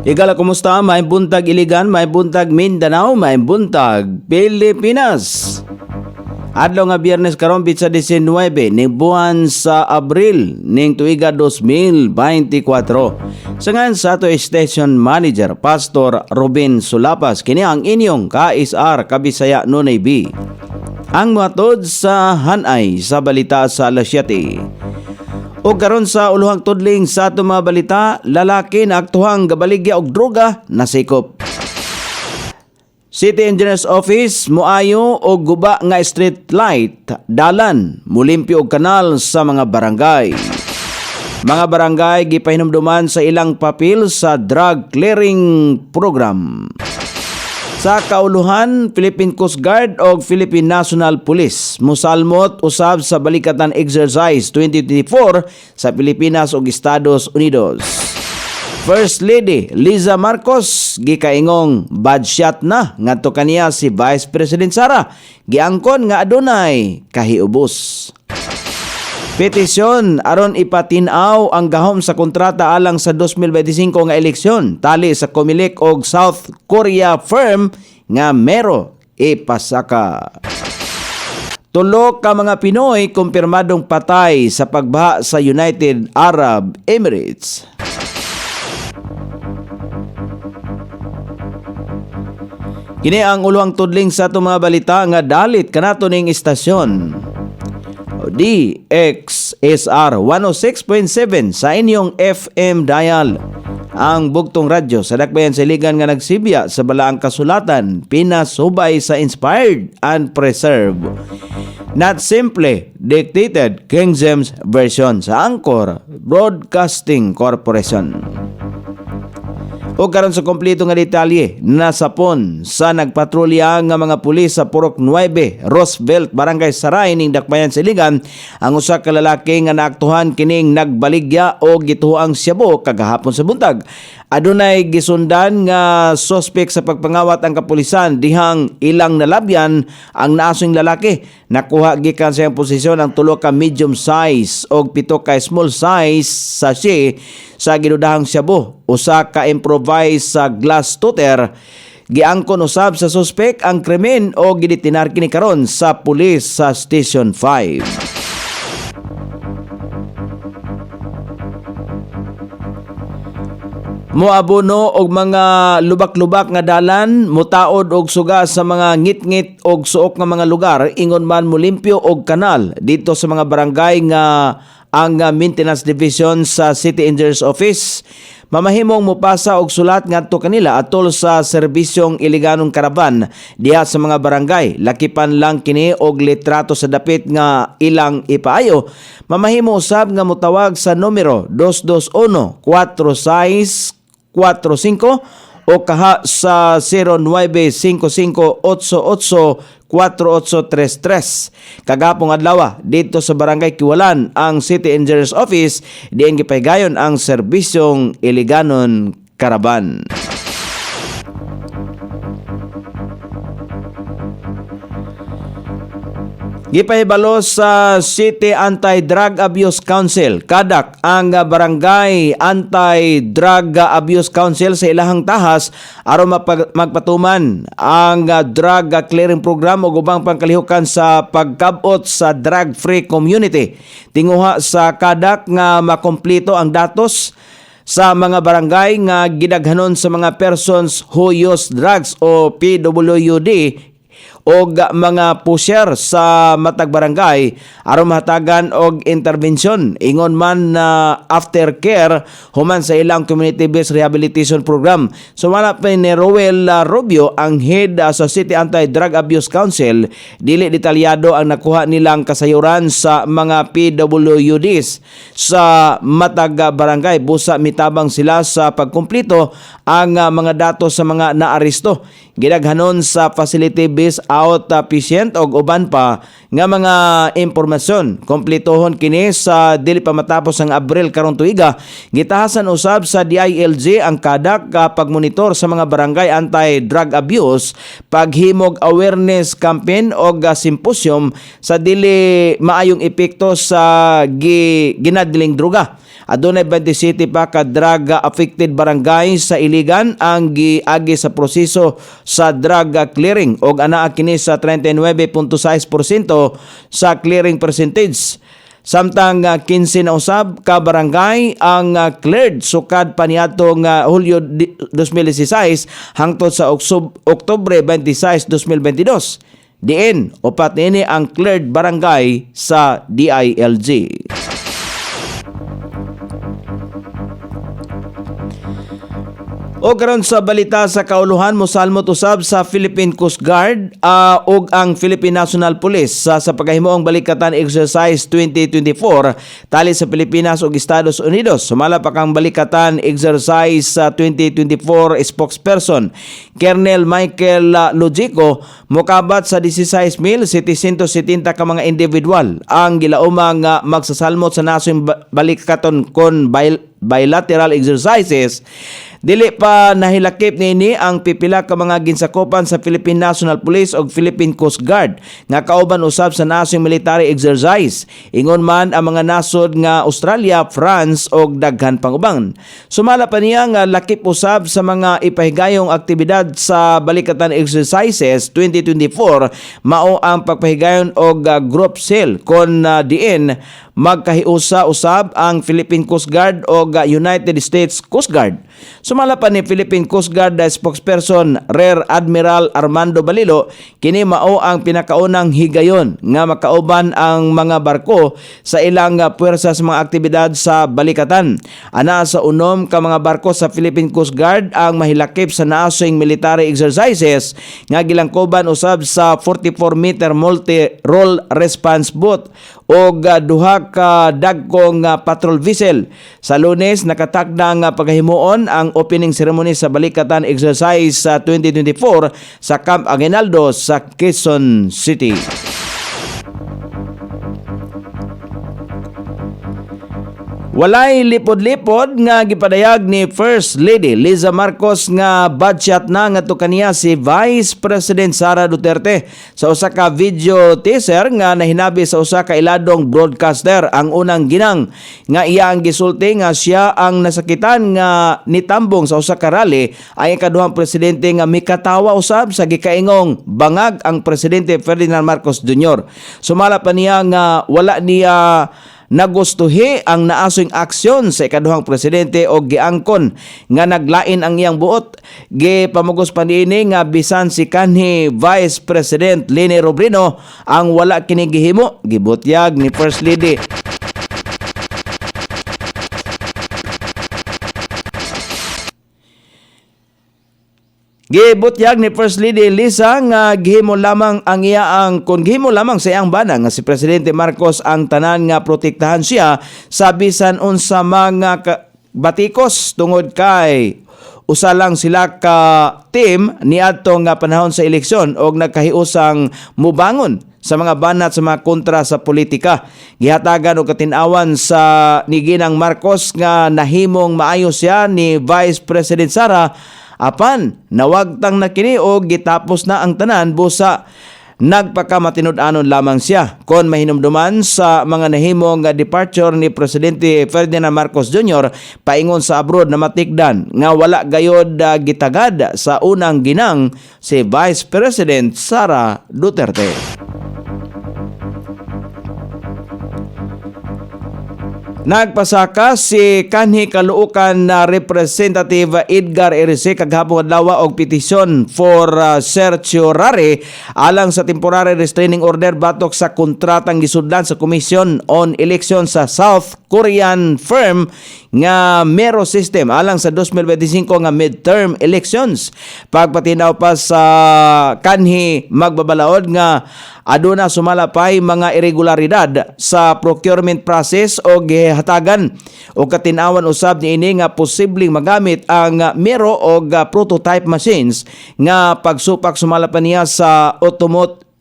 Igala, kumusta? May buntag Iligan, may buntag Mindanao, may buntag Pilipinas. Adlaw nga Biyernes karon bitsa 19 ning buwan sa Abril ning tuiga 2024. Sangan sa ato station manager Pastor Robin Sulapas kini ang inyong KSR Kabisaya Nunay B. Ang matod sa hanay sa balita sa alas 7. O karon sa uluhang tudling sa ato mga balita, lalaki na aktuhang gabaligya og droga nasikop. City Engineers Office muayo og guba nga street light, dalan, mulimpyo og kanal sa mga barangay. Mga barangay gipahinumduman sa ilang papel sa drug clearing program. Sa kauluhan, Philippine Coast Guard o Philippine National Police musalmot usab sa Balikatan Exercise 2024 sa Pilipinas ug Estados Unidos. First Lady Liza Marcos gikaingong bad shot na ngadto kaniya si Vice President Sara, giangkon nga adunay kahiubos. Petisyon aron ipatinaw ang gahom sa kontrata alang sa 2025 nga eleksyon tali sa Comelec og South Korea firm nga mero ipasaka. Tulo ka mga Pinoy kumpirmadong patay sa pagbaha sa United Arab Emirates. Kini ang uluang tudling sa ato mga balita nga dalit kanato ning istasyon. DXSR 106.7 sa inyong FM dial. Ang bugtong radyo sa dakbayan sa Iligan nga nagsibya sa balaang kasulatan, pinasubay sa inspired and preserved. Not simply dictated King James Version sa Anchor Broadcasting Corporation. O karon sa kompleto nga detalye, nasapon sa nagpatrolya nga mga pulis sa Purok 9, Roosevelt, Barangay Saray ning dakbayan sa Iligan ang usa ka lalaki nga naaktuhan kining nagbaligya o gituoang Cebu kagahapon sa buntag. Adunay gisundan nga suspect sa pagpangawat ang kapulisan dihang ilang nalabyan ang naasong lalaki. Nakuha gikan sa iyang posisyon ang 3 ka medium size o 7 ka small size sachet sa ginudahang Cebu. Usa ka improvised sa glass tutter. Giangkon usab sa suspect ang krimen o gidetinar kini karon sa pulis sa Station 5. Moabono og mga lubak-lubak nga dalan, mutaod og suga sa mga ngit-ngit og suok nga mga lugar, ingon man mulimpyo og kanal dito sa mga barangay nga ang Maintenance Division sa City Engineers Office. Mamahimong mupasa og sulat ngadto kanila atol sa serbisyong iliganong karaban diha sa mga barangay. Lakipan lang kini og litrato sa dapit nga ilang ipaayo. Mamahimo usab nga mutawag sa numero 221-4645 o kaha sa 0955-8848-4833. Kagapong adlaw dito sa Barangay Kiwalan ang City Engineers Office diin gipahigayon ang serbisyong iliganon karaban. Gipahibalo sa City Anti-Drug Abuse Council, kadak ang Barangay Anti-Drug Abuse Council sa ilahang tahas aron magpatuman ang drug clearing program o ubang pangkalihukan sa pagkabot sa drug-free community. Tinguha sa kadak nga makompleto ang datos sa mga barangay nga gidaghanon sa mga persons who use drugs o PWD og mga pusher sa matag barangay aron mahatagan og intervention ingon man na aftercare human sa ilang community-based rehabilitation program. So wala pa ni Roel Rubio ang head sa City Anti-Drug Abuse Council, dili detalyado ang nakuha nilang kasayuran sa mga PWDs sa matag barangay. Busa mitabang sila sa pagkumpleto ang mga datos sa mga naaresto. gidaghanon sa facility based out patient og uban pa nga mga impormasyon. Kompletohon kini sa dili pa matapos ang Abril karong tuiga. Gitahasan usab sa DILG ang kadak pagmonitor sa mga barangay anti-drug abuse, paghimog awareness campaign o symposium sa dili maayong epekto sa ginadiling droga. Adunay 27 pa ka drug affected barangay sa Iligan ang giagi sa proseso sa drug clearing og anaa kini sa 39.6% sa clearing percentage. Samtang 15 na usab ka barangay ang cleared sukad pa niadtong Hulyo 2016 hangtod sa Oktubre 26, 2022. Diin upat niini ang cleared barangay sa DILG. O karon sa balita sa kauluhan, mosalmot usab sa Philippine Coast Guard ug ang Philippine National Police sa pagkahimuong balikatan exercise 2024 tali sa Pilipinas ug Estados Unidos. Sumala pa kang balikatan exercise sa 2024 spokesperson Colonel Michael Logico, mokabat sa 16,770 ka mga individual ang gilaumang magsasalmot sa nasong balikaton kon bilateral exercises. Dili pa nahilakip niini ang pipila ka mga ginsakopan sa Philippine National Police o Philippine Coast Guard nga kauban usab sa nasong military exercise. Ingon man ang mga nasod nga Australia, France o daghan pang uban. Sumala pa niya nga lakip usab sa mga ipahigayong aktibidad sa balikatan exercises 2024 mao ang pagpahigayon og group sale kon diin magkahiusa usab ang Philippine Coast Guard o United States Coast Guard. Sumala pa ni Philippine Coast Guard spokesperson Rear Admiral Armando Balilo, kini mao ang pinakaunang higayon nga makauban ang mga barko sa ilang puwersa sa mga aktibidad sa balikatan. Ana sa unom ka mga barko sa Philippine Coast Guard ang mahilakip sa nasong military exercises nga gilangkoban usab sa 44-meter multi-role response boat o duha ka dagkong patrol vessel. Sa Lunes nakatakda nga paghimuon ang opening ceremony sa balikatan exercise sa 2024 sa Camp Aguinaldo sa Quezon City. Walay lipod-lipod nga gipadayag ni First Lady Liza Marcos nga budget na ngadto kaniya si Vice President Sara Duterte sa usa ka video teaser nga nahinabi sa usa ka iladong broadcaster. Ang unang ginang nga iya ang gisulti nga siya ang nasakitan nga nitambong sa usa ka rally ay ikaduhang presidente nga mikatawa usab sa gikaingong bangag ang presidente Ferdinand Marcos Jr. Sumala pa niya nga wala niya nagustuhi ang naasong aksyon sa ikaduhang presidente o giangkon nga naglain ang iyang buot. Gipamugos pa niini nga bisan si kanhi Vice President Leni Robredo ang wala kini gihimo. Gibutyag ni First Lady First Lady Liza nga gihimo lamang ang iyaang kung gihimo lamang sa iyang bana nga si Presidente Marcos ang tanan nga protektahan siya sa bisan unsa mga batikos tungod kay usa lang sila ka team niadto nga panahon sa eleksyon og nagkahiusang mubangon sa mga banat sa mga kontra sa politika. Gihatagan og katin-awan sa ni Ginang Marcos nga nahimong maayo siya ni Vice President Sara apan nawagtang na kini og gitapos na ang tanan busa nagpakamatinud-anon lamang siya kon mahinumduman sa mga nahimong departure ni Presidente Ferdinand Marcos Jr. paingon sa abroad na matikdan nga wala gayod gitagad sa unang ginang si Vice President Sara Duterte. Nagpasaka si kanhi kaluukan na Representative Edgar Erice kaghapon adlaw og petisyon for certiorari alang sa temporary restraining order batok sa kontratang gisudlan sa Commission on Election sa South Korean firm nga mero system alang sa 2025 nga midterm elections. Pagpatinaw pa sa kanhi magbabalaod nga aduna sumalapay mga irregularidad sa procurement process o gihatagan o katinawan usab niini nga posibleng magamit ang mero o prototype machines nga pagsupak sumalapay niya sa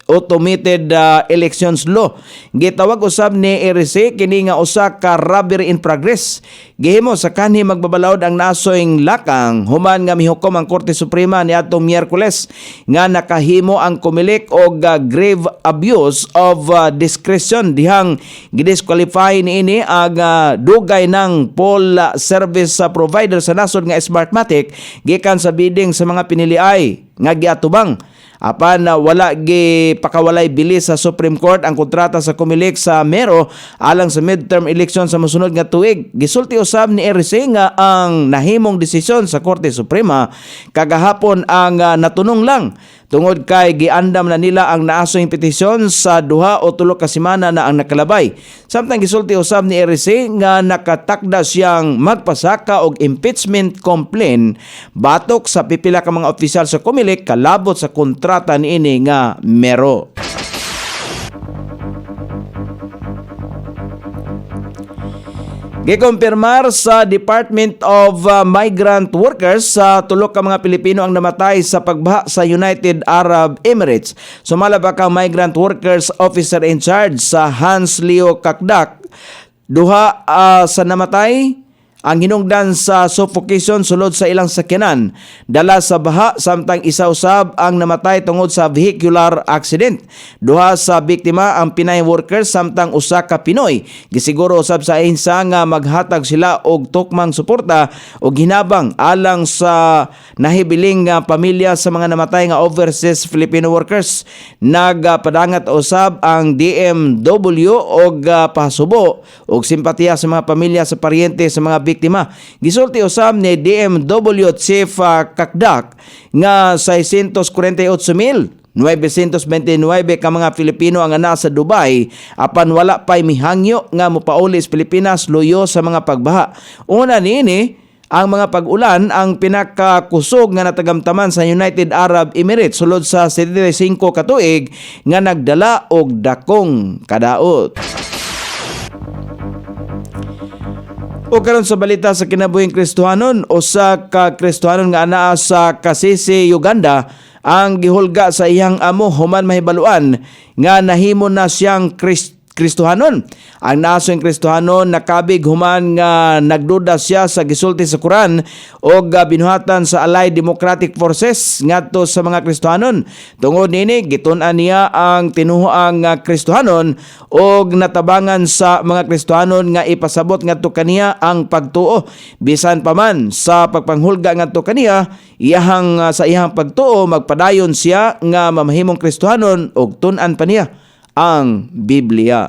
automated elections law. Gitawag usab ni RC kini nga usa ka robbery in progress. Gihimo sa kanhi magbabalaod ang nasoyng lakang human nga mihukom ang Korte Suprema niadtong Miyerkules nga nakahimo ang kumilik og grave abuse of discretion dihang gidisqualify niini ang dugay ng poll service provider sa nasod nga Smartmatic gikan sa bidding sa mga piniliay nga giatubang. Apan wala gipakawalay bilis sa Supreme Court ang kontrata sa kumilik sa mero alang sa midterm election sa mosunod nga tuig. Gisulti usab ni RC nga ang nahimong desisyon sa Korte Suprema kagahapon ang natunong lang tungod kay giandam na nila ang naasoing petisyon sa 2 o 3 ka semana na ang nakalabay. Samtang gisulti usab ni RC nga nakatakda siyang magpasaka og impeachment complaint batok sa pipila ka mga opisyal sa kumilik kalabot sa kontrata niini nga mero. Gikumpirmar sa Department of Migrant Workers sa tulo ka mga Pilipino ang namatay sa pagbaha sa United Arab Emirates. Sumala pa kang Migrant Workers Officer in Charge sa Hans Leo Kakdak. Duha sa namatay ang hinungdan sa suffocation sulod sa ilang sakyanan, dala sa baha samtang isa usab ang namatay tungod sa vehicular accident. Duha sa biktima ang Pinay workers samtang usa ka Pinoy. Gisiguro usab sa insa nga maghatag sila og tukmang suporta og hinabang alang sa nahibiling pamilya sa mga namatay nga overseas Filipino workers. Nagpadangat usab ang DMW og pahasubo og simpatiya sa mga pamilya sa paryente sa mga biktima. Gisulti usab ni DMW Chief Kakdak nga 648,929 ka mga Filipino ang ana sa Dubai apan wala pay mihangyo nga mopauli sa Pilipinas luyo sa mga pagbaha. Una niini ang mga pag-ulan ang pinakakusog nga natagamtaman sa United Arab Emirates sulod sa 75 ka tuig nga nagdala og dakong kadaot. O karon sa balita sa kinabuhing Kristohanon, usa ka Kristohanon nga anaa sa Kasisi, Uganda ang gihulga sa iyang amo human mahibaluan nga nahimo na siyang Kristohanon. Ang nasong Kristohanon nakabig human nga nagduda siya sa gisulti sa Quran o binuhatan sa Allied Democratic Forces ngadto sa mga Kristohanon. Tungod nini gitun-an niya ang tinuoang Kristohanon og natabangan sa mga Kristohanon nga ipasabot ngadto kaniya ang pagtuo. Bisan pa man sa pagpanghulga ngadto kaniya, sa iyang pagtuo magpadayon siya nga mamahimong Kristohanon og tun-an pa niya ang Biblia.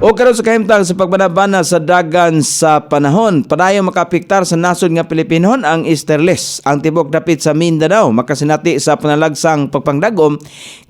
O karon sa kahimtang sa pagbanabana sa dagan sa panahon, padayon makapiktar sa nasod nga Pilipinhon ang Easterless. Ang tibok dapit sa Mindanao makasinati sa panalagsang pagpangdagom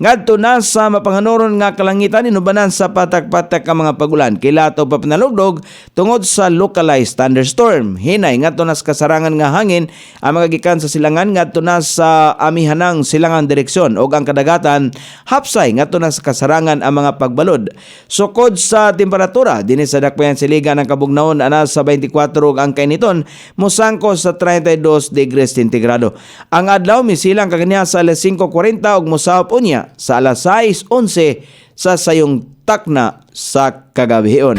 ngadto na sa mapanganoron nga kalangitan inubanan sa patak-patak ang mga pagulan. Kilato pa panalugdog tungod sa localized thunderstorm. Hinay ngadto na sa kasarangan nga hangin ang mga gikan sa silangan ngadto na sa amihanang silangang direksyon ug ang kadagatan hapsay ngadto na sa kasarangan ang mga pagbalod. Sukod sa temperatura dinhi sa dakbayan siligan ng kabugnaon ana sa 24 ug ang kainiton mosangko sa 32 degrees sentigrado. Ang adlaw misilang kaniya sa alas 5:40 ug mosahop unya sa alas 6:11 sa sayong takna sa kagabihon.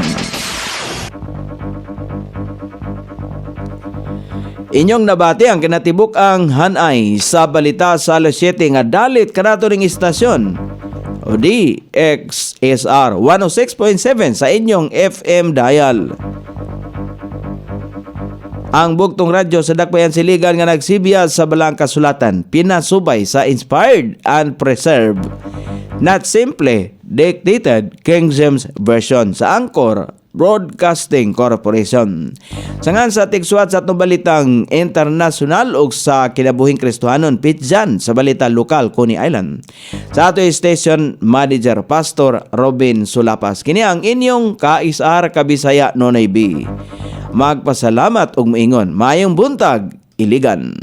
Inyong nabati ang kinatibuk ang hanay sa balita sa alas 7 nga dalit kanato ring istasyon o DXSR 106.7 sa inyong FM dial. Ang bugtong radyo sa dakbayan siligan nga nagsibiya sa balang kasulatan, pinasubay sa inspired and preserved, not simply dictated King James Version sa Anchor Broadcasting Corporation. Sangan sa tigsuat sa atong balitang internasyonal ug sa kinabuhing Kristohanon pitjan sa balita lokal Coney Island. Sa ato station manager Pastor Robin Sulapas. Kini ang inyong kaisar kabisaya Nonay B. Magpasalamat og moingon. Mayong buntag, Iligan.